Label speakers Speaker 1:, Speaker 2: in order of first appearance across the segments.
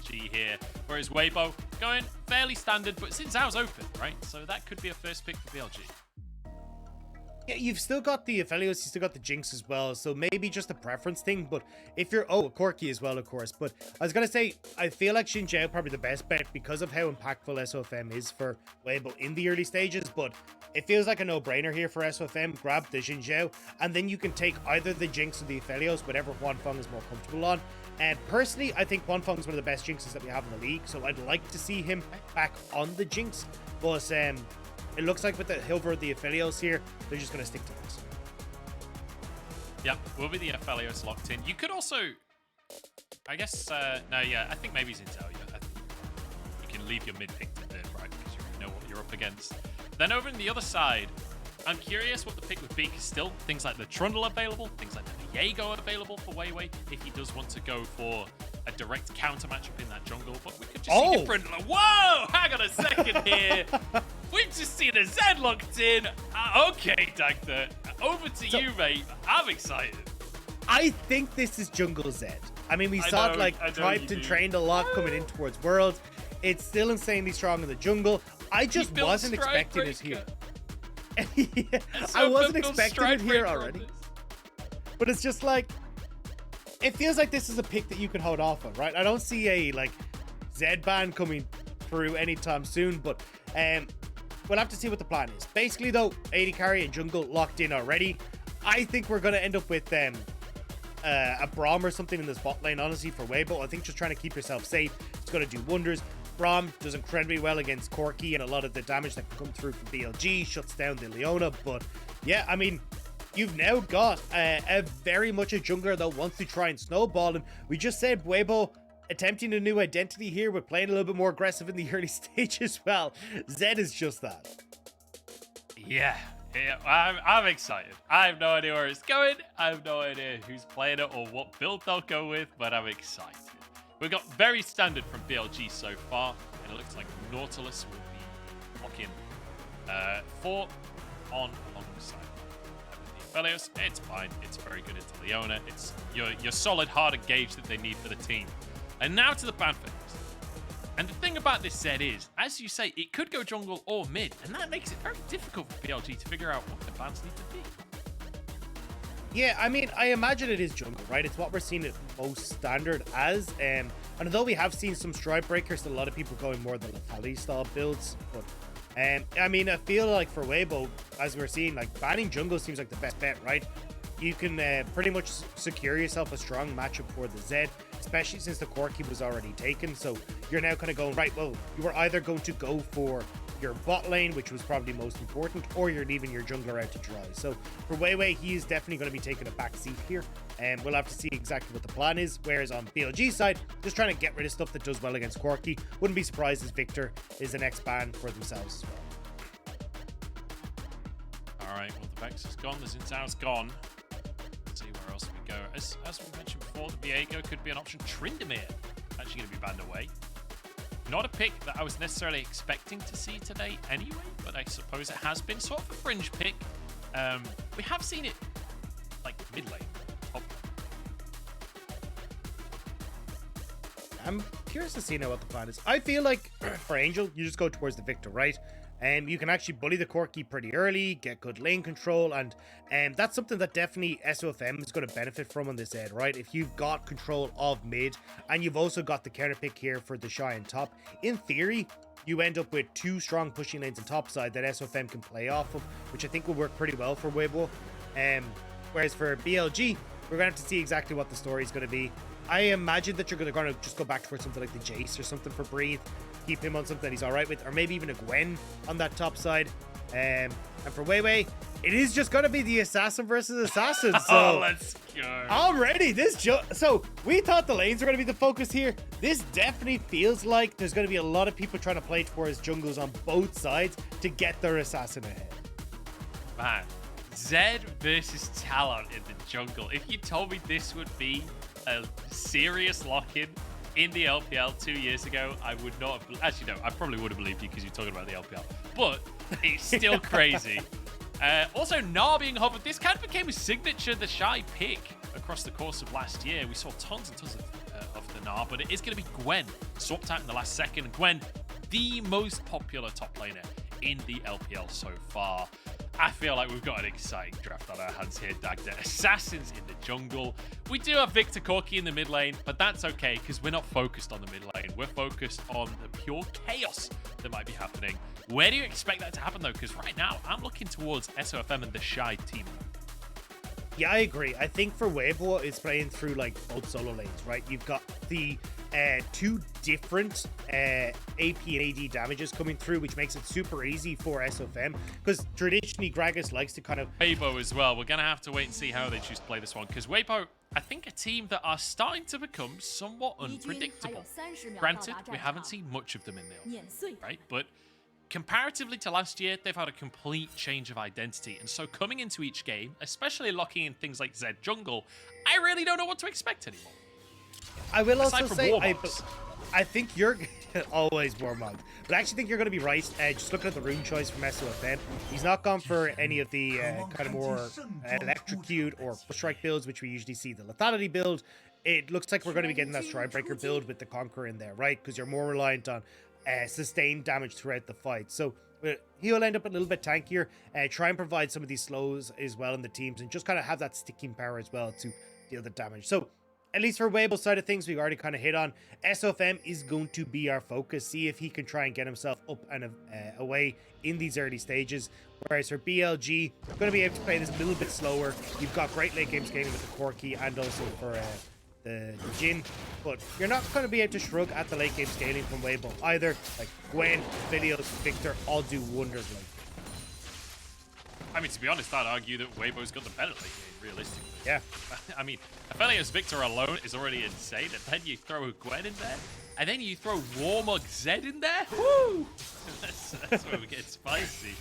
Speaker 1: BLG here. Whereas Weibo going fairly standard, but Xin Zhao's open, right? So that could be a first pick for BLG.
Speaker 2: Yeah, you've still got the Aphelios, you've still got the Jinx as well, so maybe just a preference thing, but if you're... Oh, Corki as well, of course, but I was going to say, I feel like Xin Zhao probably the best bet because of how impactful SofM is for Weibo in the early stages, but it feels like a no-brainer here for SofM. Grab the Xin Zhao, and then you can take either the Jinx or the Aphelios, whatever Huanfeng is more comfortable on. And personally, I think Huanfeng is one of the best Jinxes that we have in the league, so I'd like to see him back on the Jinx, but it looks like with the over the Aphelios here, they're just going to stick to this.
Speaker 1: Yep, will be the Aphelios locked in. You could also, I guess, no, yeah, I think maybe Zintel. Yeah, I think you can leave your mid pick to third, right, because you know what you're up against. Then over on the other side, I'm curious what the pick would be, because still things like the Trundle available, things like the Viego available for WeiWei, if he does want to go for a direct counter matchup in that jungle, but we could just see different... Whoa! Hang on a second here. We've just seen a Zed locked in. Okay, Dagda, over to you, mate. I'm excited.
Speaker 2: I think this is jungle Zed. I mean, we saw it like typed and trained a lot coming in towards Worlds. It's still insanely strong in the jungle. I just wasn't expecting it here. Yeah, I wasn't expecting it here already. But it's just like, it feels like this is a pick that you can hold off on, right? I don't see a like Zed ban coming through anytime soon, but we'll have to see what the plan is. Basically though, AD carry and jungle locked in already. I think we're going to end up with a Braum or something in this bot lane, honestly, for Weibo. I think just trying to keep yourself safe, it's going to do wonders. Braum does incredibly well against Corki, and a lot of the damage that can come through from BLG shuts down the Leona. But yeah, I mean, you've now got a very much a jungler that wants to try and snowball, and we just said Weibo attempting a new identity here with playing a little bit more aggressive in the early stage as well. Zed is just that.
Speaker 1: Yeah, I'm excited. I have no idea where it's going. I have no idea who's playing it or what build they'll go with, but I'm excited. We've got very standard from BLG so far, and it looks like Nautilus will be locking 4 on alongside the Aphelios. It's fine. It's very good into Leona. It's your solid, hard engage that they need for the team. And now to the ban phase. And the thing about this Zed is, as you say, it could go jungle or mid, and that makes it very difficult for BLG to figure out what the bans need to be.
Speaker 2: Yeah, I mean, I imagine it is jungle, right? It's what we're seeing it most standard as. And although we have seen some stride breakers, a lot of people going more the lethality style builds. But I mean, I feel like for Weibo, as we're seeing, like banning jungle seems like the best bet, right? You can pretty much secure yourself a strong matchup for the Zed, especially since the Corki was already taken. So you're now kind of going, right, well, you were either going to go for your bot lane, which was probably most important, or you're leaving your jungler out to dry. So for WeiWei, he is definitely going to be taking a back seat here, and we'll have to see exactly what the plan is. Whereas on BLG's side, just trying to get rid of stuff that does well against Corki. Wouldn't be surprised as Viktor is the next ban for themselves as well.
Speaker 1: All right, well, the Vex is gone, the Xin Zhao's gone. Let's see where else we go. As we mentioned before, the Viego could be an option. Tryndamere actually going to be banned away. Not a pick that I was necessarily expecting to see today anyway, but I suppose it has been sort of a fringe pick. We have seen it like mid lane, top lane.
Speaker 2: I'm curious to see now what the plan is. I feel like for Angel, you just go towards the Viktor, right? And you can actually bully the Corki pretty early, get good lane control, and that's something that definitely SofM is going to benefit from on this end, right? If you've got control of mid, and you've also got the counter pick here for TheShy on top, in theory, you end up with 2 strong pushing lanes on top side that SofM can play off of, which I think will work pretty well for Weibo. Whereas for BLG, we're going to have to see exactly what the story is going to be. I imagine that you're going to just go back towards something like the Jace or something for Breathe, keep him on something that he's all right with, or maybe even a Gwen on that top side. And for WeiWei, it is just going to be the assassin versus assassin. So
Speaker 1: let's go.
Speaker 2: Already, so we thought the lanes were going to be the focus here. This definitely feels like there's going to be a lot of people trying to play towards jungles on both sides to get their assassin ahead.
Speaker 1: Man, Zed versus Talon in the jungle. If you told me this would be a serious lock-in in the LPL 2 years ago, I would not have... Actually, no, I probably would have believed you because you're talking about the LPL. But it's still crazy. Also, Gnar being hovered. This kind of became a signature TheShy pick across the course of last year. We saw tons and tons of of the Gnar, but it is going to be Gwen. Swapped out in the last second. Gwen, the most popular top laner in the LPL so far. I feel like we've got an exciting draft on our hands here, Dagda. Assassins in the jungle. We do have Viktor Corki in the mid lane, but that's okay because we're not focused on the mid lane. We're focused on the pure chaos that might be happening. Where do you expect that to happen, though? Because right now, I'm looking towards SofM and TheShy team.
Speaker 2: Yeah, I agree. I think for Weibo, it's playing through like both solo lanes, right? You've got the two different AP and AD damages coming through, which makes it super easy for SofM, because traditionally Gragas likes to kind of...
Speaker 1: Weibo as well. We're going to have to wait and see how they choose to play this one, because Weibo, I think, a team that are starting to become somewhat unpredictable. Granted, we haven't seen much of them in the LPL, right? But comparatively to last year, they've had a complete change of identity. And so coming into each game, especially locking in things like Zed jungle, I really don't know what to expect anymore.
Speaker 2: I will also say, I think you're always Warmog, but I actually think you're going to be right. Just looking at the rune choice from SofM, he's not gone for any of the kind of more electrocute or strike builds, which we usually see. The lethality build, it looks like we're going to be getting that Stridebreaker build with the Conqueror in there, right? Because you're more reliant on sustained damage throughout the fight. So he'll end up a little bit tankier, try and provide some of these slows as well in the teams, and just kind of have that sticking power as well to deal the damage. So at least for Weibo's side of things, we've already kind of hit on. SofM is going to be our focus. See if he can try and get himself up and away in these early stages. Whereas for BLG, going to be able to play this a little bit slower. You've got great late game scaling with the Corki and also for the Jhin. But you're not going to be able to shrug at the late game scaling from Weibo either. Like Gwen, Aphelios, Viktor all do wonders.
Speaker 1: I mean, to be honest, I'd argue that Weibo's got the better late game, realistically.
Speaker 2: Yeah.
Speaker 1: I mean, Aphelios Viktor alone is already insane, and then you throw a Gwen in there, and then you throw Warmog Zed in there. Woo! That's where we get spicy.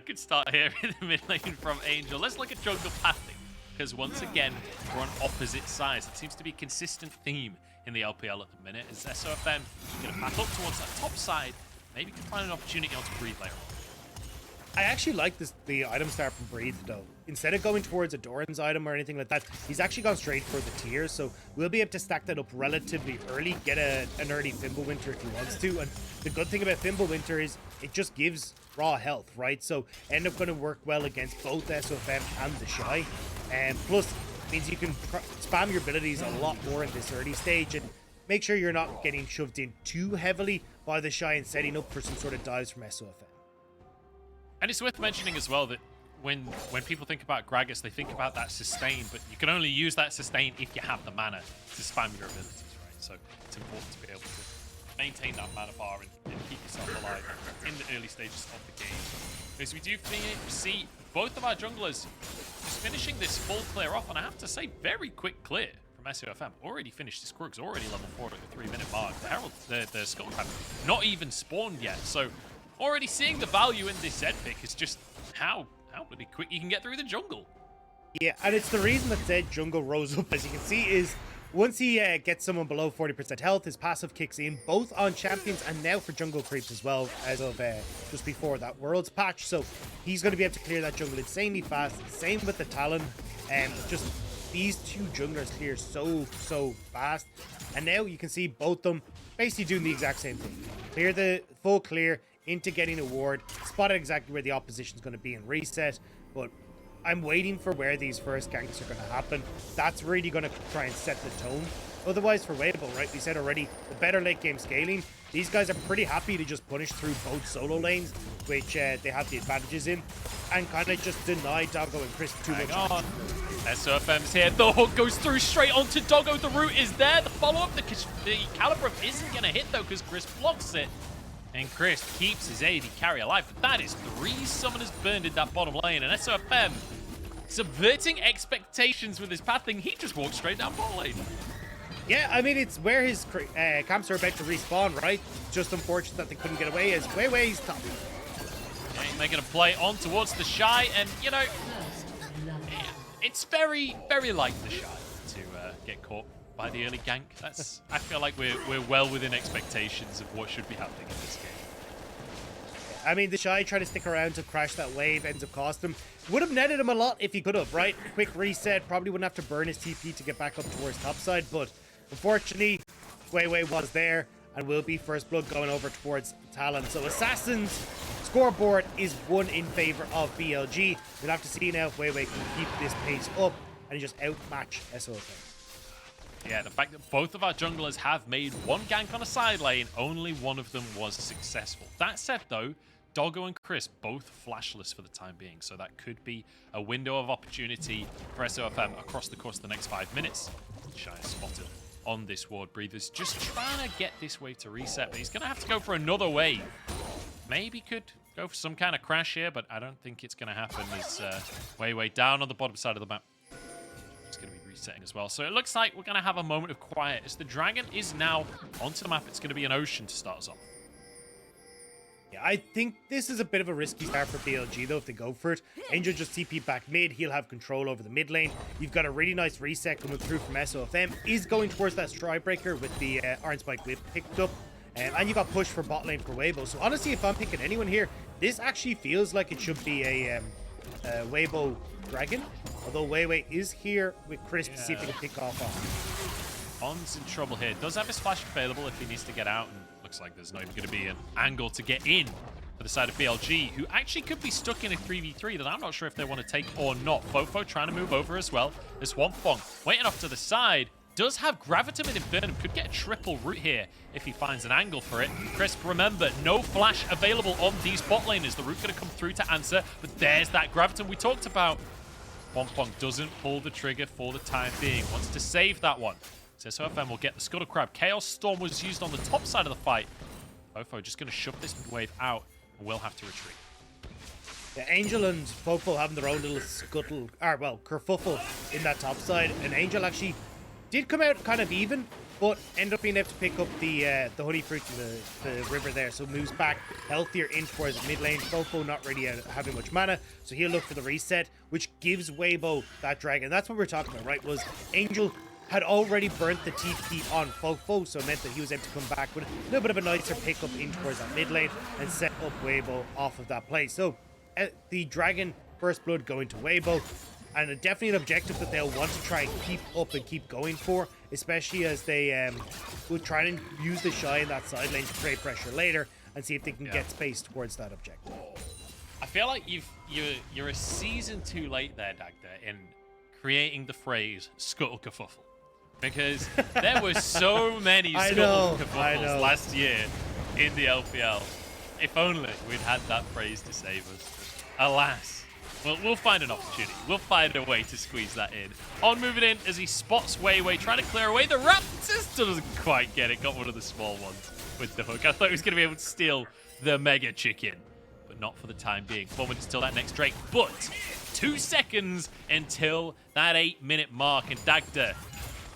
Speaker 1: Good start here in the mid lane from Angel. Let's look at jungle pathing, because once again, we're on opposite sides. It seems to be a consistent theme in the LPL at the minute, as SofM going to path up towards that top side. Maybe can find an opportunity on to breathe later on.
Speaker 2: I actually like the item start from Breathe, though. Instead of going towards a Doran's item or anything like that, he's actually gone straight for the tiers, so we'll be able to stack that up relatively early, get an early Fimbulwinter if he wants to. And the good thing about Fimbulwinter is it just gives raw health, right? So end up going to work well against both SofM and TheShy. And plus, it means you can spam your abilities a lot more in this early stage, and make sure you're not getting shoved in too heavily by TheShy and setting up for some sort of dives from SofM.
Speaker 1: And it's worth mentioning as well that when people think about Gragas, they think about that sustain, but you can only use that sustain if you have the mana to spam your abilities, right? So it's important to be able to maintain that mana bar and keep yourself alive in the early stages of the game. Because we do see both of our junglers just finishing this full clear off, and I have to say, very quick clear from SofM. Already finished this Crook's already level 4 at the 3-minute mark. The Herald, the Skull Crab, not even spawned yet, so already seeing the value in this Zed pick is just how bloody quick you can get through the jungle.
Speaker 2: Yeah, and it's the reason that Zed jungle rose up, as you can see, is once he gets someone below 40% health, his passive kicks in, both on champions and now for jungle creeps as well, as of just before that Worlds patch. So he's going to be able to clear that jungle insanely fast. Same with the Talon. Just these two junglers clear so fast. And now you can see both them basically doing the exact same thing. Clear the full clear into getting a ward, spotted exactly where the opposition's going to be and reset. But I'm waiting for where these first ganks are going to happen. That's really going to try and set the tone. Otherwise, for Weibo, right, we said already, the better late game scaling, these guys are pretty happy to just punish through both solo lanes, which they have the advantages in, and kind of just deny Doggo and Chris too much.
Speaker 1: SofM's here. The hook goes through straight onto Doggo. The root is there. The follow-up, the Caliber isn't going to hit, though, because Chris blocks it. And Chris keeps his AD carry alive. But that is 3 summoners burned in that bottom lane. And SofM subverting expectations with his pathing. He just walked straight down bottom lane.
Speaker 2: Yeah, I mean, it's where his camps are about to respawn, right? Just unfortunate that they couldn't get away as WeiWei's top.
Speaker 1: Yeah, he's making a play on towards TheShy. And, you know, it's very, very like TheShy to get caught by the early gank. That's, I feel like we're well within expectations of what should be happening in this game.
Speaker 2: I mean, TheShy trying to stick around to crash that wave ends up costing him. Would have netted him a lot if he could have, right? Quick reset, probably wouldn't have to burn his TP to get back up towards topside, but Unfortunately, WeiWei was there and will be first blood going over towards Talon. So Assassin's scoreboard is 1 in favor of BLG. We'll have to see now if WeiWei can keep this pace up and just outmatch SofM.
Speaker 1: Yeah, the fact that both of our junglers have made one gank on a side lane, only one of them was successful. That said, though, Doggo and Chris both flashless for the time being, so that could be a window of opportunity for SofM across the course of the next 5 minutes. TheShy is spotted on this ward breathers, just trying to get this wave to reset, but he's going to have to go for another wave. Maybe could go for some kind of crash here, but I don't think it's going to happen as WeiWei down on the bottom side of the map. It's going to be resetting as well. So it looks like we're going to have a moment of quiet as the dragon is now onto the map. It's going to be an ocean to start us off.
Speaker 2: Yeah, I think this is a bit of a risky start for BLG, though, if they go for it. Angel just TP back mid. He'll have control over the mid lane. You've got a really nice reset coming through from SofM. Is going towards that stride breaker with the Iron Spike whip picked up. And you got pushed for bot lane for Weibo. So honestly, if I'm picking anyone here, this actually feels like it should be a Weibo Dragon. Although WeiWei is here with Chris to see if he can pick off on.
Speaker 1: On's in trouble here. Does have his flash available if he needs to get out. And looks like there's not even going to be an angle to get in for the side of BLG, who actually could be stuck in a 3v3 that I'm not sure if they want to take or not. FoFo trying to move over as well. There's Huanfeng waiting off to the side. Does have Gravitum and Infernum. Could get a triple route here if he finds an angle for it. Crisp, remember, no flash available on these bot laners. The route going to come through to answer, but there's that Gravitum we talked about. Huanfeng doesn't pull the trigger for the time being. Wants to save that one. So SofM will get the Scuttle Crab. Chaos Storm was used on the top side of the fight. FoFo just going to shove this wave out and will have to retreat.
Speaker 2: Yeah, Angel and FoFo having their own little kerfuffle in that top side. And Angel actually did come out kind of even, but ended up being able to pick up the honey fruit in the river there. So moves back healthier in towards the mid lane. FoFo not really having much mana, so he'll look for the reset, which gives Weibo that dragon. That's what we're talking about, right? Was Angel had already burnt the TP on FoFo, so it meant that he was able to come back with a little bit of a nicer pickup in towards that mid lane and set up Weibo off of that play. So the dragon first blood going to Weibo, and definitely an objective that they'll want to try and keep up and keep going for, especially as they will try and use the TheShy in that side lane to create pressure later and see if they can get space towards that objective.
Speaker 1: I feel like you're a season too late there, Dagda, in creating the phrase scuttle kerfuffle. Because there were so many scuttle kerfuffles last year in the LPL. If only we'd had that phrase to save us. Alas. Well, we'll find an opportunity. We'll find a way to squeeze that in. On moving in as he spots WeiWei, trying to clear away the Raptors. Doesn't quite get it. Got one of the small ones with the hook. I thought he was going to be able to steal the Mega Chicken, but not for the time being. 4 minutes till that next Drake, but 2 seconds until that 8-minute mark. And Dagda,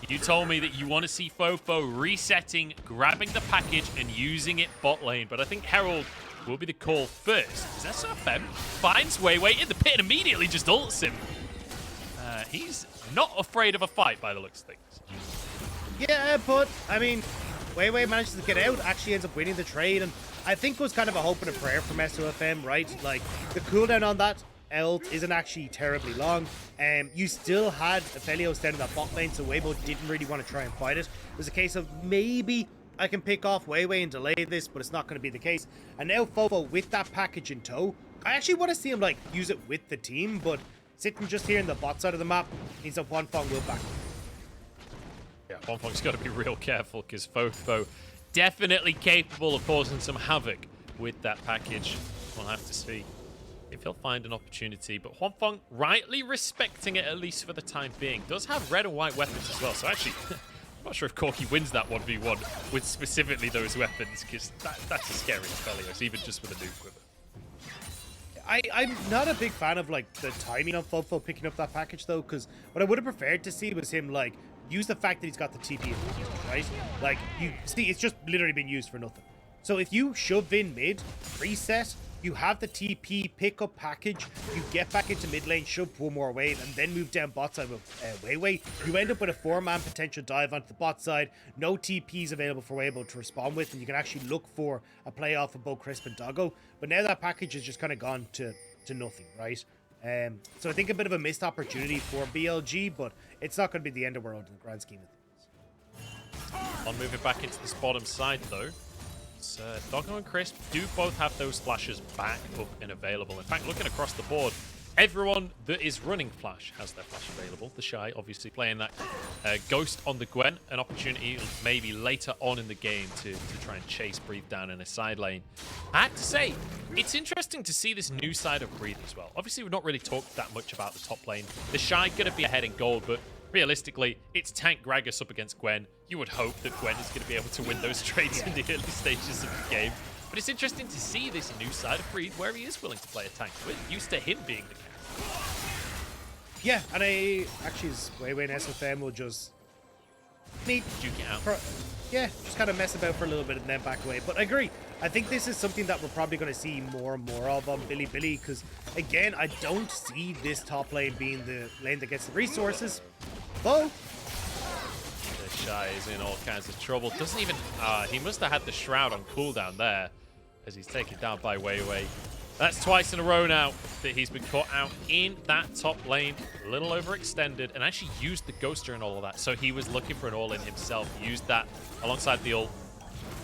Speaker 1: you told me that you want to see FoFo resetting, grabbing the package, and using it bot lane, but I think Herald will be the call first. Is that SofM? Finds WeiWei in the pit and immediately just ults him. He's not afraid of a fight by the looks of things.
Speaker 2: Yeah, but, I mean, WeiWei manages to get out, actually ends up winning the trade, and I think it was kind of a hope and a prayer from SofM, right? Like, the cooldown on that ult isn't actually terribly long. You still had Aphelios down in that bot lane, so Weibo didn't really want to try and fight it. It was a case of maybe I can pick off WeiWei and delay this, but it's not going to be the case. And now FoFo with that package in tow, I actually want to see him like use it with the team, but sitting just here in the bot side of the map means that Huanfeng will back.
Speaker 1: Yeah, Huanfeng's got to be real careful because FoFo definitely capable of causing some havoc with that package. We'll have to see if he'll find an opportunity, but Huanfeng rightly respecting it, at least for the time being. Does have red and white weapons as well, so actually I'm not sure if Corki wins that 1v1 with specifically those weapons, because that's a scary Aphelios, even just with a nuke quiver.
Speaker 2: I'm not a big fan of like the timing of FoFo picking up that package though, because what I would have preferred to see was him like use the fact that he's got the TP, right? Like, you see, it's just literally been used for nothing. So if you shove in mid, reset, you have the TP pickup package, you get back into mid lane, shove one more wave, and then move down bot side with WeiWei, you end up with a 4-man potential dive onto the bot side, no TPs available for Weibo to respond with, and you can actually look for a play off of both Crisp and Doggo. But now that package has just kind of gone to nothing, right? So I think a bit of a missed opportunity for BLG, but it's not going to be the end of the world in the grand scheme of things.
Speaker 3: On moving back into this bottom side, though. Doggo and Crisp do both have those flashes back up and available. In fact, looking across the board, everyone that is running Flash has their Flash available. TheShy obviously playing that Ghost on the Gwen, an opportunity maybe later on in the game to try and chase Breathe down in a side lane. I have to say, it's interesting to see this new side of Breathe as well. Obviously, we've not really talked that much about the top lane. TheShy going to be ahead in gold, but realistically, it's tank Gragas up against Gwen. You would hope that Gwen is going to be able to win those trades in the early stages of the game. But it's interesting to see this new side of Breathe where he is willing to play a tank. We're used to him being the character.
Speaker 2: Yeah, and actually his WeiWei and SofM will just duke
Speaker 3: it out.
Speaker 2: Yeah, just kind of mess about for a little bit and then back away. But I agree. I think this is something that we're probably going to see more and more of on Bilibili because, again, I don't see this top lane being the lane that gets the resources. Though
Speaker 3: TheShy is in all kinds of trouble. Doesn't even... he must have had the Shroud on cooldown there as he's taken down by WeiWei. That's twice in a row now that he's been caught out in that top lane. A little overextended and actually used the Ghoster and all of that. So he was looking for an all-in himself. Used that alongside the ult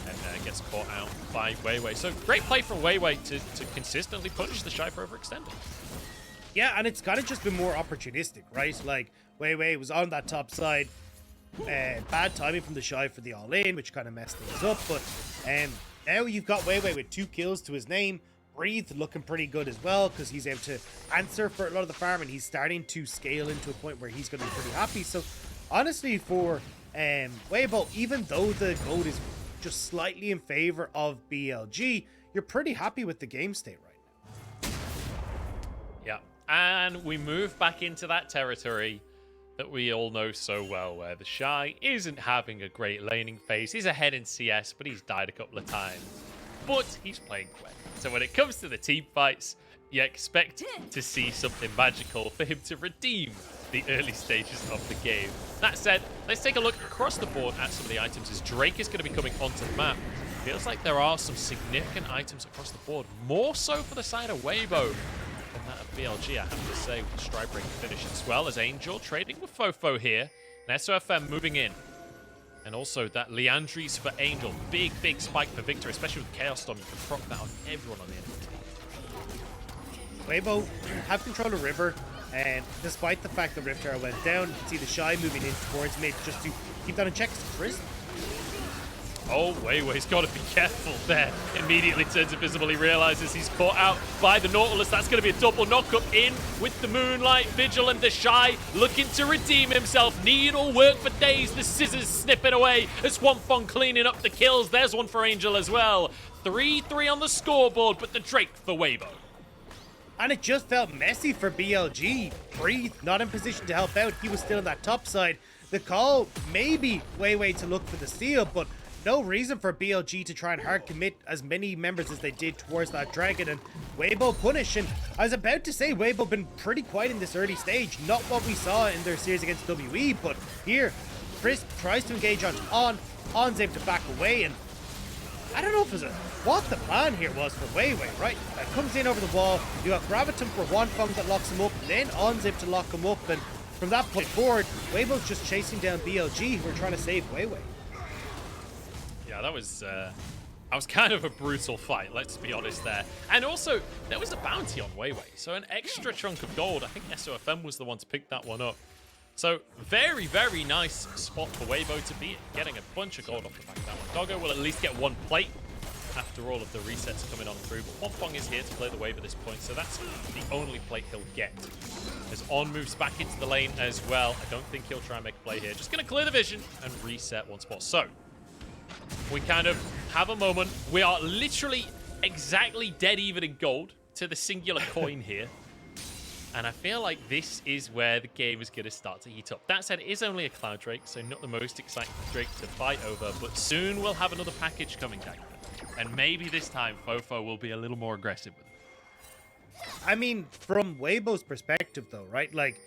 Speaker 3: and gets caught out by WeiWei. So great play from WeiWei to consistently punish TheShy for overextending.
Speaker 2: Yeah, and it's kind of just been more opportunistic, right? Like, WeiWei was on that top side. Bad timing from TheShy for the all-in, which kind of messed things up. But now you've got WeiWei with 2 kills to his name. Breathe looking pretty good as well because he's able to answer for a lot of the farm and he's starting to scale into a point where he's going to be pretty happy. So honestly for Weibo, even though the gold is just slightly in favor of BLG, you're pretty happy with the game state right now.
Speaker 3: Yeah, and we move back into that territory that we all know so well where TheShy isn't having a great laning phase. He's ahead in CS, but he's died a couple of times. But he's playing Gwen. So when it comes to the team fights, you expect to see something magical for him to redeem the early stages of the game. That said, let's take a look across the board at some of the items as Drake is going to be coming onto the map. Feels like there are some significant items across the board, more so for the side of Weibo than that of BLG, I have to say, with the Stride Breaker finish as well as Angel trading with FoFo here. And SofM moving in. And also that Leandries for Angel. Big spike for Viktor, especially with Chaos Storm. You can proc that on everyone on the enemy team.
Speaker 2: Weibo have control of River, and despite the fact that Rift Tower went down, you can see TheShy moving in towards mid just to keep that in check. Crisp.
Speaker 3: Oh, WeiWei's got to be careful there. Immediately turns invisible. He realizes he's caught out by the Nautilus. That's going to be a double knockup in with the Moonlight Vigil and TheShy looking to redeem himself. Needle work for days. The scissors snipping away as Huanfeng cleaning up the kills. There's one for Angel as well. 3-3 on the scoreboard, but the Drake for Weibo.
Speaker 2: And it just felt messy for BLG. Breathe, not in position to help out. He was still on that top side. The call, maybe WeiWei to look for the steal, but no reason for BLG to try and hard commit as many members as they did towards that dragon, and Weibo punish. And I was about to say Weibo been pretty quiet in this early stage, not what we saw in their series against WE, but here Chris tries to engage On's able to back away, and I don't know if it was what the plan here was for WeiWei, right? Comes in over the wall, you got Graviton for Huanfeng that locks him up, and then On's able to lock him up, and from that point forward, Weibo's just chasing down BLG who are trying to save WeiWei.
Speaker 3: Yeah, that was kind of a brutal fight, let's be honest there. And also, there was a bounty on WeiWei, so an extra chunk of gold. I think SofM was the one to pick that one up. So, very nice spot for Weibo to be in, getting a bunch of gold off the back of that one. Doggo will at least get 1 plate after all of the resets coming on through, but Huanfeng is here to play the wave at this point, so that's the only plate he'll get. As On moves back into the lane as well, I don't think he'll try and make a play here. Just going to clear the vision and reset one spot. So, we kind of have a moment. We are literally exactly dead even in gold to the singular coin here. And I feel like this is where the game is going to start to heat up. That said, it is only a Cloud Drake, so not the most exciting Drake to fight over, but soon we'll have another package coming, Dagda. And maybe this time, FoFo will be a little more aggressive with it.
Speaker 2: I mean, from Weibo's perspective, though, right? Like,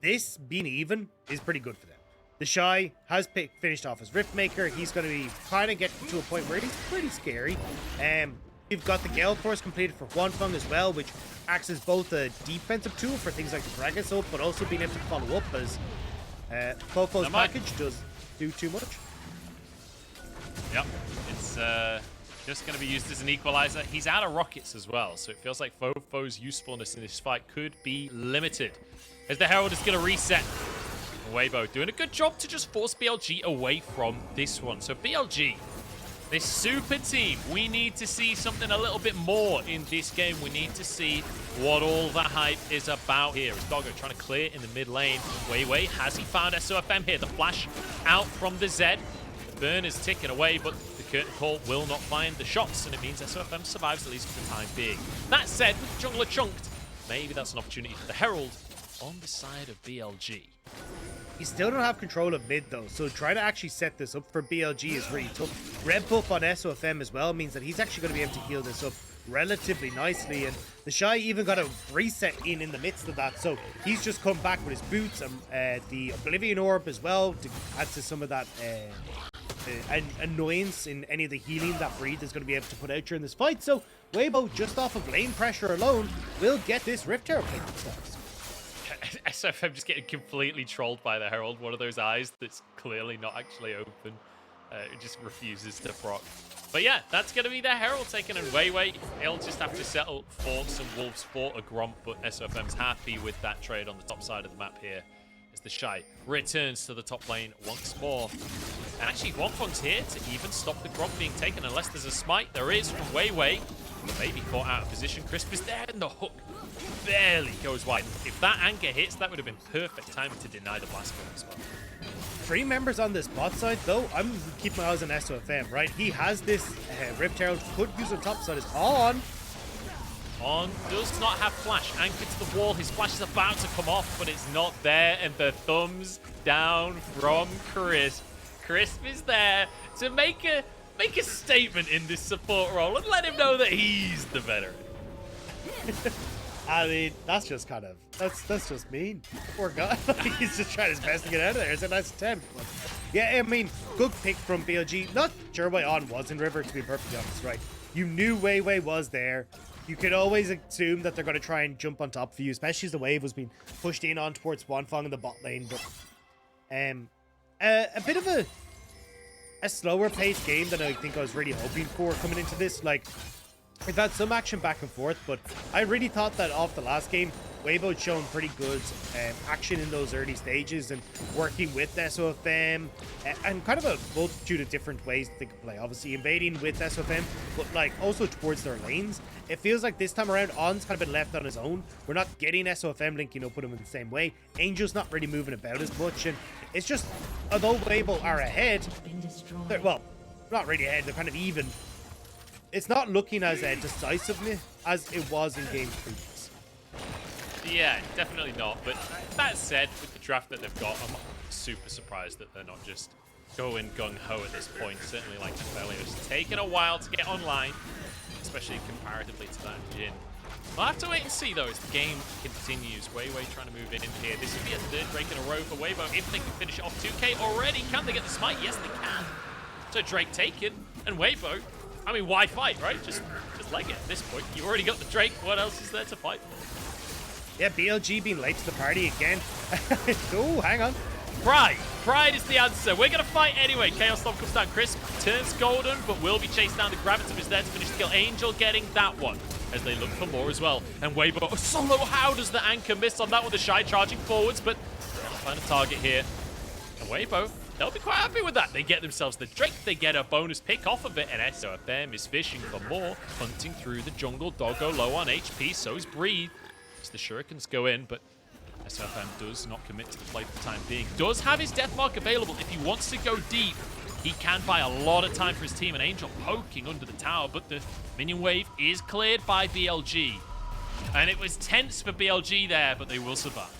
Speaker 2: this being even is pretty good for them. TheShy has finished off his Riftmaker. He's going to be kind of getting to a point where he's pretty scary. You've got the Gale Force completed for Huanfeng as well, which acts as both a defensive tool for things like the Gragas ult, but also being able to follow up as FoFo's package does do too much.
Speaker 3: Yep, it's just going to be used as an equalizer. He's out of rockets as well, so it feels like FoFo's usefulness in this fight could be limited. As the Herald is going to reset. Weibo doing a good job to just force BLG away from this one. So BLG, this super team, we need to see something a little bit more in this game. We need to see what all the hype is about here. As Doggo trying to clear in the mid lane. WeiWei, has he found SofM here? The flash out from the Z. The burn is ticking away, but the curtain call will not find the shots, and it means SofM survives at least for the time being. That said, with the jungler chunked, maybe that's an opportunity for the Herald on the side of BLG.
Speaker 2: You still don't have control of mid though, so trying to actually set this up for BLG is really tough. Red buff on SofM as well means that he's actually going to be able to heal this up relatively nicely, and TheShy even got a reset in the midst of that, so he's just come back with his boots and the Oblivion Orb as well to add to some of that annoyance in any of the healing that Breathe is going to be able to put out during this fight. So Weibo, just off of lane pressure alone, will get this Rift Herald pick themselves.
Speaker 3: SofM just getting completely trolled by the Herald. One of those eyes that's clearly not actually open. It just refuses to proc. But yeah, that's going to be the Herald taken in WeiWei. He'll just have to settle for some Wolves for a Gromp, but SofM's happy with that trade on the top side of the map here. As TheShy returns to the top lane once more. And actually, Huanfeng's here to even stop the Gromp being taken, unless there's a smite. There is from WeiWei. Maybe caught out of position. Crisp is there, and the hook barely goes wide. If that anchor hits, that would have been perfect timing to deny the blast bomb as well.
Speaker 2: 3 members on this bot side, though. I'm keeping my eyes on SofM, right? He has this Rift Herald, could use on top side. Is on.
Speaker 3: On does not have flash. Anchored to the wall. His flash is about to come off, but it's not there. And the thumbs down from Crisp. Crisp is there to make a statement in this support role and let him know that he's the veteran.
Speaker 2: I mean, that's just kind of, that's just mean. Poor guy. He's just trying his best to get out of there. It's a nice attempt. But yeah, I mean, good pick from BLG. Not sure why On was in River, to be perfectly honest, right? You knew WeiWei was there. You could always assume that they're going to try and jump on top of you, especially as the wave was being pushed in on towards Huanfeng in the bot lane. But a bit of a slower paced game than I think I was really hoping for coming into this. Like, we've had some action back and forth, but I really thought that off the last game, Weibo had shown pretty good action in those early stages and working with SofM and kind of a multitude of different ways that they could play. Obviously invading with SofM, but like also towards their lanes. It feels like this time around, On's kind of been left on his own. We're not getting SofM linking up with him in the same way. Angel's not really moving about as much, and it's just, although Weibo are ahead, they're, well, not really ahead, they're kind of even. It's not looking as decisively as it was in game previous.
Speaker 3: Yeah, definitely not. But that said, with the draft that they've got, I'm super surprised that they're not just going gung-ho at this point. Certainly like Aphelios, taking a while to get online, especially comparatively to that Jhin. We'll have to wait and see, though, as the game continues. WeiWei trying to move in here. This would be a third Drake in a row for Weibo. If they can finish it off 2K already, can they get the smite? Yes, they can. So Drake taken, and Weibo, I mean, why fight, right? Just leg it at this point. You've already got the Drake. What else is there to fight for?
Speaker 2: Yeah, BLG being late to the party again. Oh, hang on.
Speaker 3: Pride is the answer. We're going to fight anyway. Chaos Storm comes down. Crisp turns golden, but will be chased down. The Gravitum is there to finish the kill. Angel getting that one as they look for more as well. And Weibo solo. How does the anchor miss on that with TheShy charging forwards? But they'll find a target here. And Weibo, they'll be quite happy with that. They get themselves the Drake. They get a bonus pick off of it. And SofM is fishing for more. Hunting through the jungle. Doggo low on HP. So is Breathe. As the shurikens go in, but SofM does not commit to the play for the time being. Does have his death mark available. If he wants to go deep, he can buy a lot of time for his team. And Angel poking under the tower, but the minion wave is cleared by BLG. And it was tense for BLG there, but they will survive.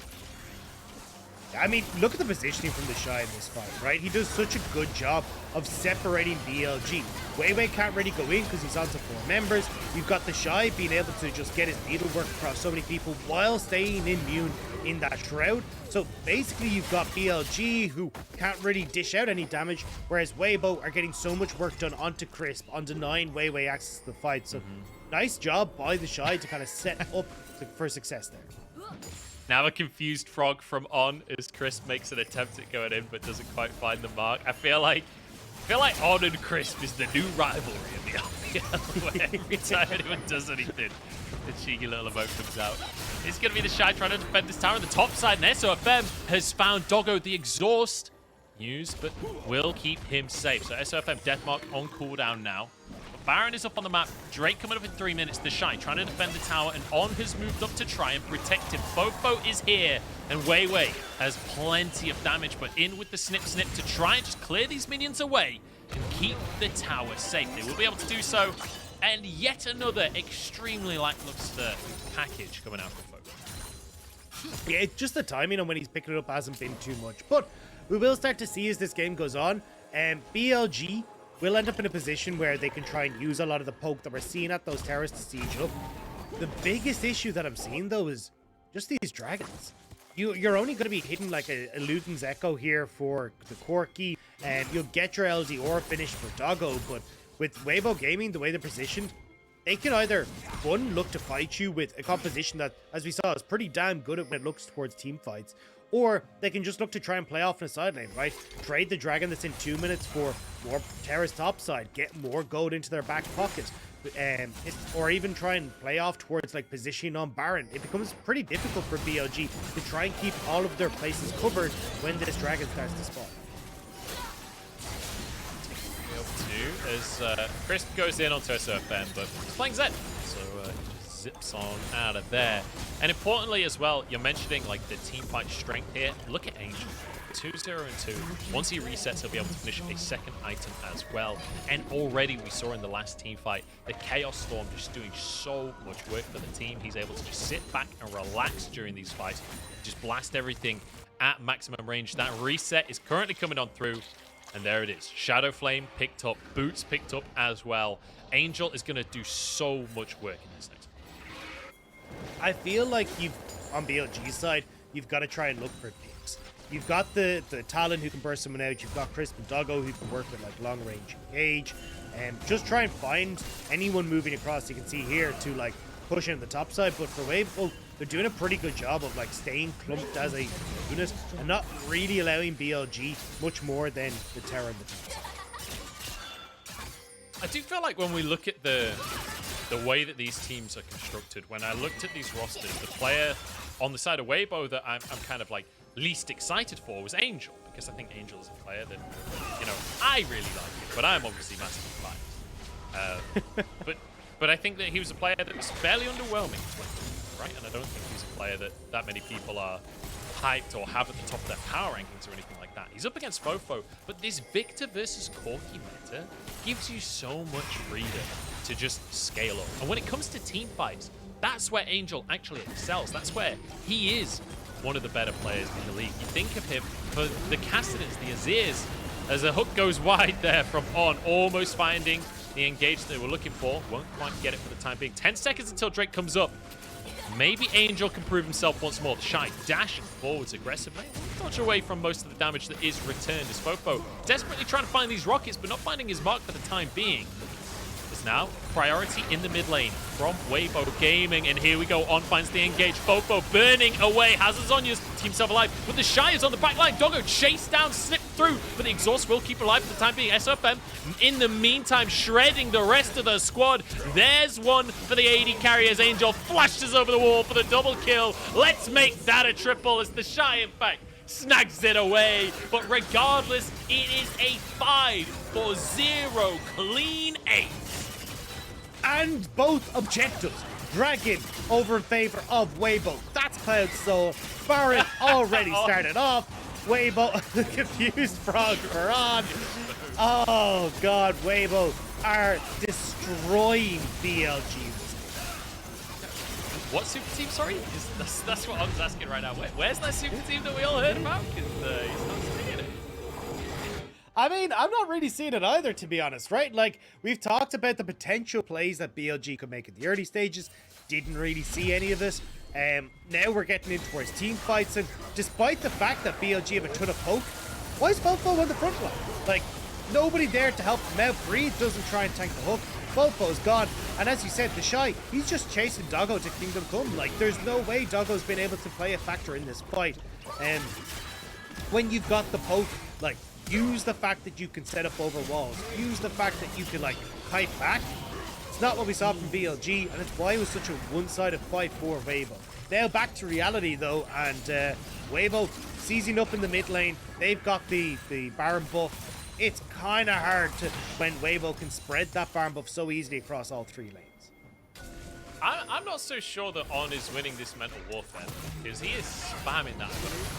Speaker 2: I mean, look at the positioning from TheShy in this fight, right? He does such a good job of separating BLG. WeiWei can't really go in because he's onto 4 members. You've got TheShy being able to just get his needlework across so many people while staying immune in that shroud. So basically you've got BLG who can't really dish out any damage, whereas Weibo are getting so much work done onto Crisp on denying WeiWei access to the fight. So nice job by TheShy to kind of set up for success there.
Speaker 3: Now a confused frog from On as Crisp makes an attempt at going in but doesn't quite find the mark. I feel like feel like On and Crisp is the new rivalry in the LPL, where every time anyone does anything, the cheeky little emote comes out. It's going to be TheShy trying to defend this tower on the top side, and SofM has found Doggo the exhaust. News, but will keep him safe. So SofM Deathmark on cooldown now. But Baron is up on the map. Drake coming up in 3 minutes. TheShy trying to defend the tower, and On has moved up to try and protect him. FoFo is here, and WeiWei has plenty of damage, but in with the snip to try and just clear these minions away and keep the tower safe. They will be able to do so. And yet another extremely lackluster package coming out from FoFo.
Speaker 2: Yeah, it's just the timing on when he's picking it up hasn't been too much. But we will start to see as this game goes on. BLG will end up in a position where they can try and use a lot of the poke that we're seeing at those towers to siege up. The biggest issue that I'm seeing, though, is just these dragons. You're only going to be hitting like a Luton's Echo here for the Corki, and you'll get your LD or finish for Doggo, but with Weibo Gaming, the way they're positioned, they can either, one, look to fight you with a composition that, as we saw, is pretty damn good when it looks towards team fights, or they can just look to try and play off in a side lane, right? Trade the dragon that's in 2 minutes for more terrace topside, get more gold into their back pocket, or even try and play off towards like positioning on Baron. It becomes pretty difficult for BLG to try and keep all of their places covered when this dragon starts to spawn.
Speaker 3: As Crisp goes in onto SofM, but he's playing Zed, so just zips on out of there. And importantly as well, you're mentioning like the team fight strength here. Look at Angel, 2-0 and 2. Once he resets, he'll be able to finish a second item as well. And already we saw in the last team fight, the Chaos Storm just doing so much work for the team. He's able to just sit back and relax during these fights, just blast everything at maximum range. That reset is currently coming on through. And there it is. Shadow Flame picked up. Boots picked up as well. Angel is going to do so much work in this next one.
Speaker 2: I feel like on BLG's side, you've got to try and look for picks. You've got the Talon who can burst someone out. You've got Crisp and Doggo who can work with like long range engage. And just try and find anyone moving across. You can see here to like push in the top side. But for Weibo, they're doing a pretty good job of like staying clumped as a unit and not really allowing BLG much more than the terror in the top side.
Speaker 3: I do feel like when we look at the way that these teams are constructed, when I looked at these rosters, the player on the side of Weibo that I'm kind of like least excited for was Angel, because I think Angel is a player that, you know, I really like it, but I'm obviously massively biased. But I think that he was a player that was fairly underwhelming, right? And I don't think he's a player that many people are hyped or have at the top of their power rankings or anything like that. He's up against FoFo, but this Viktor versus Corki meta gives you so much freedom to just scale up. And when it comes to team fights, that's where Angel actually excels. That's where he is one of the better players in the league. You think of him for the Cassidans, the Azirs, as a hook goes wide there from On, almost finding the engage they were looking for. Won't quite get it for the time being. 10 seconds until Drake comes up. Maybe Angel can prove himself once more. TheShy dashing forwards aggressively. Dodge away from most of the damage that is returned as FoFo desperately trying to find these rockets, but not finding his mark for the time being. Is now priority in the mid lane from Weibo Gaming, and here we go. On finds the engage. FoFo burning away. Hazards on you. Team himself alive. With TheShy is on the back line. Doggo chased down, slipped through, but the exhaust will keep alive for the time being. SofM in the meantime shredding the rest of the squad. There's one for the AD carry as Angel flashes over the wall for the double kill. Let's make that a triple as TheShy, in fact, snags it away. But regardless, it is a 5-0 clean 8.
Speaker 2: And both objectives, Dragon over in favor of Weibo. That's Cloud Soul. Baron already started off. Weibo, the confused frog are on. Oh god, Weibo are destroying BLG.
Speaker 3: What super team, sorry? That's what I was asking right now. Where's that super team that we all heard about? Because he's not seeing it.
Speaker 2: I mean, I'm not really seeing it either, to be honest, right? Like, we've talked about the potential plays that BLG could make in the early stages. Didn't really see any of it. Now we're getting in towards team fights, and despite the fact that BLG have a ton of poke, why is FoFo on the front line? Like, nobody there to help him out. Breed doesn't try and tank the hook. FoFo's gone, and as you said, TheShy, he's just chasing Doggo to Kingdom Come. Like, there's no way Doggo's been able to play a factor in this fight. And when you've got the poke, like, use the fact that you can set up over walls, use the fact that you can like kite back. It's not what we saw from BLG, and it's why it was such a one-sided fight for Weibo. Now back to reality though, and Weibo seizing up in the mid lane. They've got the Baron buff. It's kind of hard to when Weibo can spread that Baron buff so easily across all 3 lanes.
Speaker 3: I'm not so sure that On is winning this mental warfare, because he is spamming that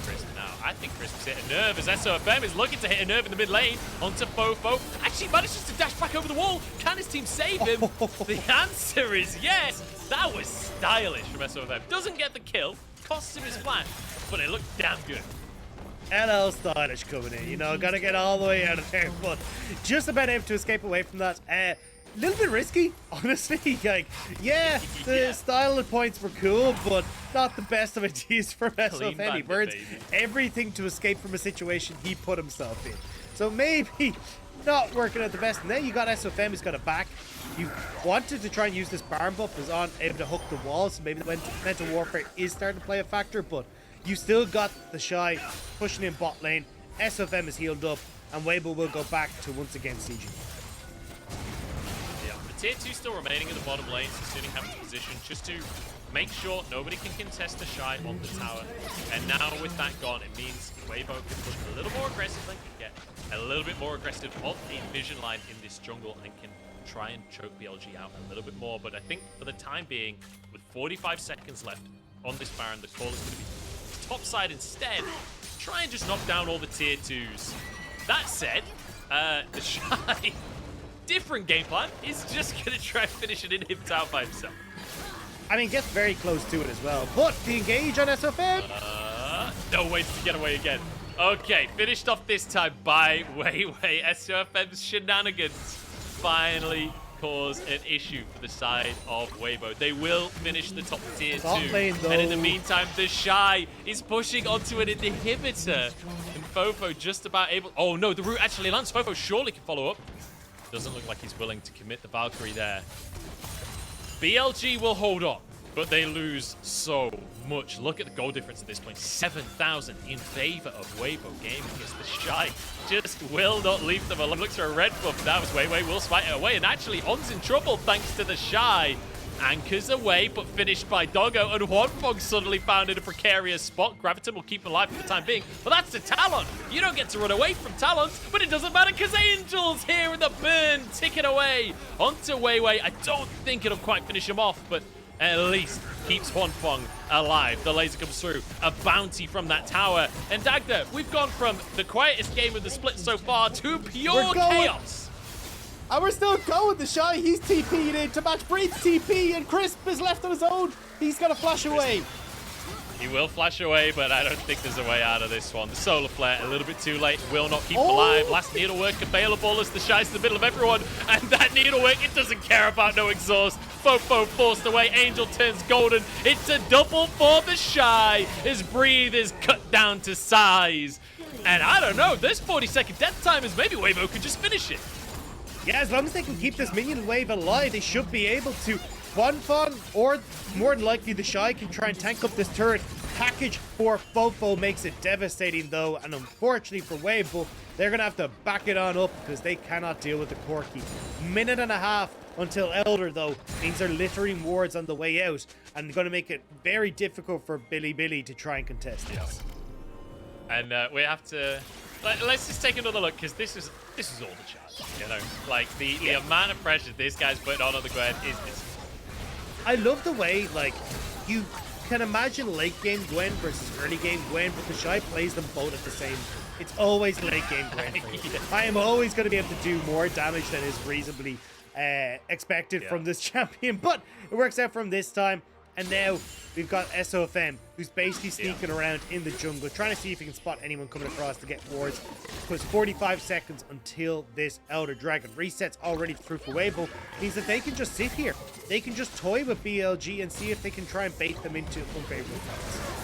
Speaker 3: Crisp now. I think Crisp's hit a nerve as SofM is looking to hit a nerve in the mid lane onto FoFo. Actually manages to dash back over the wall. Can his team save him? The answer is yes. That was stylish from SofM. Doesn't get the kill, costs him his flash, but it looked damn good.
Speaker 2: LL stylish coming in, you know, gotta get all the way out of there, but just about able to escape away from that. A little bit risky, honestly. Like, yeah, the style of points were cool, but not the best of ideas for SofM. He burns everything to escape from a situation he put himself in. So maybe not working out the best. And then you got SofM who's got a back. You wanted to try and use this Baron buff, is on able to hook the wall, so maybe the mental warfare is starting to play a factor, but you still got TheShy pushing in bot lane. SofM is healed up, and Weibo will go back to once again sieging.
Speaker 3: Yeah, the tier 2 still remaining in the bottom lane, so Sunny having to position just to make sure nobody can contest TheShy on the tower. And now with that gone, it means Weibo can push a little more aggressively, can get a little bit more aggressive on a vision line in this jungle, and can try and choke BLG out a little bit more. But I think for the time being, with 45 seconds left on this Baron, the call is going to be top side instead. Try and just knock down all the tier 2s. That said, TheShy, different game plan, is just going to try and finish it in him town by himself.
Speaker 2: I mean, gets very close to it as well. But the engage on SofM.
Speaker 3: No ways to get away again. Okay, finished off this time by WeiWei. SofM's shenanigans finally cause an issue for the side of Weibo. They will finish the top tier 2.
Speaker 2: Lane,
Speaker 3: and in the meantime, TheShy is pushing onto an inhibitor. And FoFo just about able... Oh no, the root actually lands. FoFo surely can follow up. Doesn't look like he's willing to commit the Valkyrie there. BLG will hold on, but they lose so much. Look at the goal difference at this point. 7,000 in favor of Weibo Gaming as TheShy just will not leave them alone. Looks for a red buff now as WeiWei will smite it away. And actually, On's in trouble thanks to TheShy. Anchors away, but finished by Doggo. And Huanfeng suddenly found in a precarious spot. Graviton will keep him alive for the time being. But that's the Talon. You don't get to run away from Talons, but it doesn't matter because Angel's here in the burn, ticking away onto WeiWei. I don't think it'll quite finish him off, but at least keeps Huanfeng alive. The laser comes through. A bounty from that tower. And Dagda, we've gone from the quietest game of the split so far to pure chaos.
Speaker 2: And we're still going. TheShy, he's TP'd in to match Breed's TP, and Crisp is left on his own. He's got to flash away.
Speaker 3: He will flash away, but I don't think there's a way out of this one. The solar flare, a little bit too late, will not keep him alive. Last needlework available as TheShy's in the middle of everyone, and that needlework, it doesn't care about no exhaust. FoFo forced away, Angel turns golden. It's a double for TheShy. His breathe is cut down to size. And I don't know, this 40-second death time is maybe Weibo could just finish it.
Speaker 2: Yeah, as long as they can keep this minion wave alive, they should be able to. Huanfeng, or more than likely TheShy, can try and tank up this turret. Package for FoFo makes it devastating though, and unfortunately for Weibo, they're going to have to back it on up because they cannot deal with the Corki. Minute and a half until Elder though means they're littering wards on the way out, and going to make it very difficult for Bilibili to try and contest this.
Speaker 3: And we have to... Let's just take another look, because this is all the chat, you know? Like, the amount of pressure this guy's putting on the Gwen is this.
Speaker 2: I love the way, like, you can imagine late game Gwen versus early game Gwen, but TheShy plays them both at the same. It's always late game Gwen. Yeah. I am always going to be able to do more damage than is reasonably expected from this champion, but it works out from this time. And now we've got SofM, who's basically sneaking around in the jungle, trying to see if he can spot anyone coming across to get wards. Because 45 seconds until this Elder Dragon resets already through for Weibo, means that they can just sit here. They can just toy with BLG and see if they can try and bait them into unfavorable fights.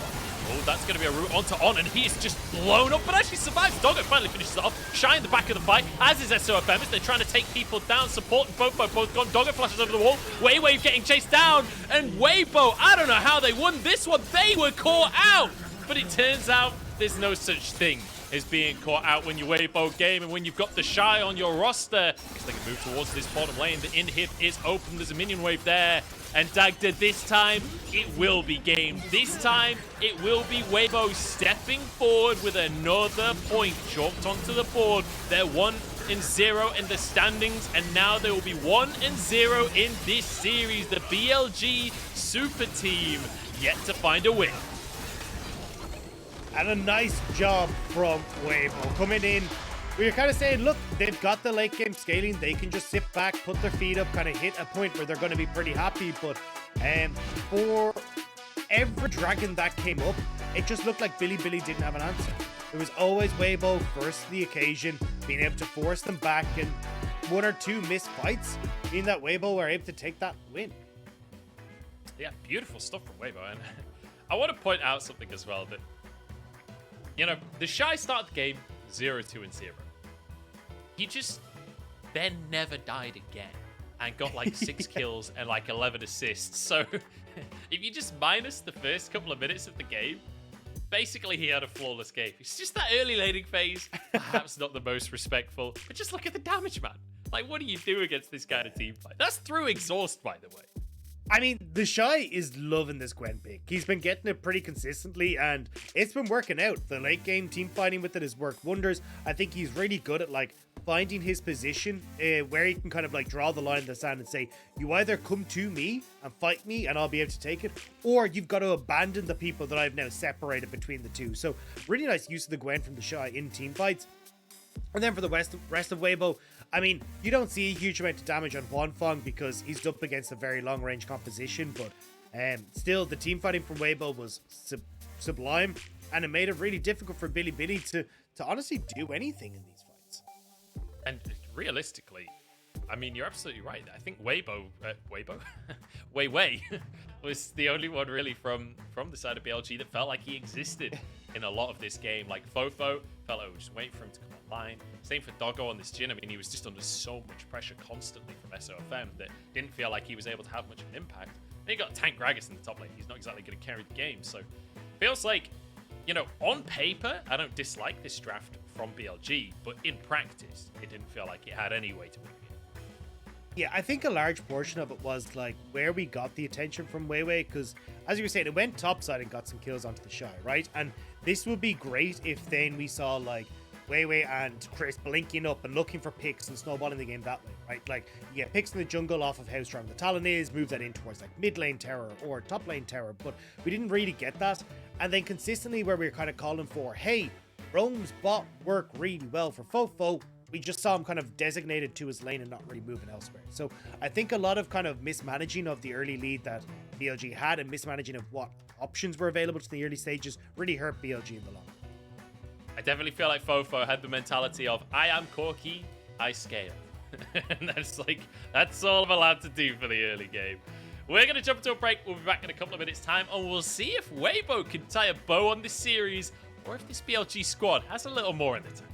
Speaker 3: Oh, that's going to be a route onto On, and he is just blown up, but actually survives. Doggo finally finishes it off. Shy in the back of the fight, as is SofM, as they're trying to take people down. Support and FoFo both gone. Doggo flashes over the wall. WeiWei getting chased down, and Weibo, I don't know how they won this one. They were caught out, but it turns out there's no such thing is being caught out when you Weibo Gaming, when you've got TheShy on your roster. They can move towards this bottom lane. The inhib is open. There's a minion wave there. And Dagda, this time, it will be game. This time, it will be Weibo stepping forward with another point chalked onto the board. They're 1-0 in the standings, and now they will be 1-0 in this series. The BLG Super Team yet to find a win.
Speaker 2: And a nice job from Weibo coming in. We were kind of saying, look, they've got the late game scaling. They can just sit back, put their feet up, kind of hit a point where they're going to be pretty happy. But for every dragon that came up, it just looked like Bilibili didn't have an answer. It was always Weibo first to the occasion, being able to force them back, and one or two missed fights, meaning that Weibo were able to take that win.
Speaker 3: Yeah, beautiful stuff from Weibo. And I want to point out something as well, that, you know, TheShy started the game 0-2-0. He just then never died again and got like 6 kills and like 11 assists. So if you just minus the first couple of minutes of the game, basically he had a flawless game. It's just that early laning phase, perhaps not the most respectful, but just look at the damage, man. Like, what do you do against this kind of team fight? That's through exhaust, by the way.
Speaker 2: I mean, TheShy is loving this Gwen pick. He's been getting it pretty consistently, and it's been working out. The late game team fighting with it has worked wonders. I think he's really good at like finding his position where he can kind of like draw the line in the sand and say, you either come to me and fight me and I'll be able to take it, or you've got to abandon the people that I've now separated between the two. So really nice use of the Gwen from TheShy in team fights. And then for the rest of Weibo, I mean, you don't see a huge amount of damage on Huanfeng because he's up against a very long-range composition, but still, the team fighting from Weibo was sublime, and it made it really difficult for Bilibili to honestly do anything in these fights.
Speaker 3: And realistically, I mean, you're absolutely right. I think WeiWei was the only one really from the side of BLG that felt like he existed in a lot of this game. Like FoFo felt like we were just waiting for him to come online. Same for Doggo on this Jhin. I mean, he was just under so much pressure constantly from SofM that didn't feel like he was able to have much of an impact. Then you got tank Gragas in the top lane. He's not exactly going to carry the game. So feels like, you know, on paper, I don't dislike this draft from BLG, but in practice, it didn't feel like it had any way to win the game.
Speaker 2: Yeah, I think a large portion of it was like where we got the attention from WeiWei, because as you were saying, it went topside and got some kills onto TheShy, right? And this would be great if then we saw like WeiWei and Chris blinking up and looking for picks and snowballing the game that way, right? Like, you get picks in the jungle off of how strong the Talon is, move that in towards like mid lane tower or top lane tower, but we didn't really get that. And then consistently where we were kind of calling for, hey, Roam's bot work really well for FoFo, we just saw him kind of designated to his lane and not really moving elsewhere. So I think a lot of kind of mismanaging of the early lead that BLG had and mismanaging of what options were available to the early stages really hurt BLG in the long run.
Speaker 3: I definitely feel like FoFo had the mentality of, I am Corki, I scale. And that's all I'm allowed to do for the early game. We're going to jump into a break. We'll be back in a couple of minutes' time, and we'll see if Weibo can tie a bow on this series, or if this BLG squad has a little more in the tank.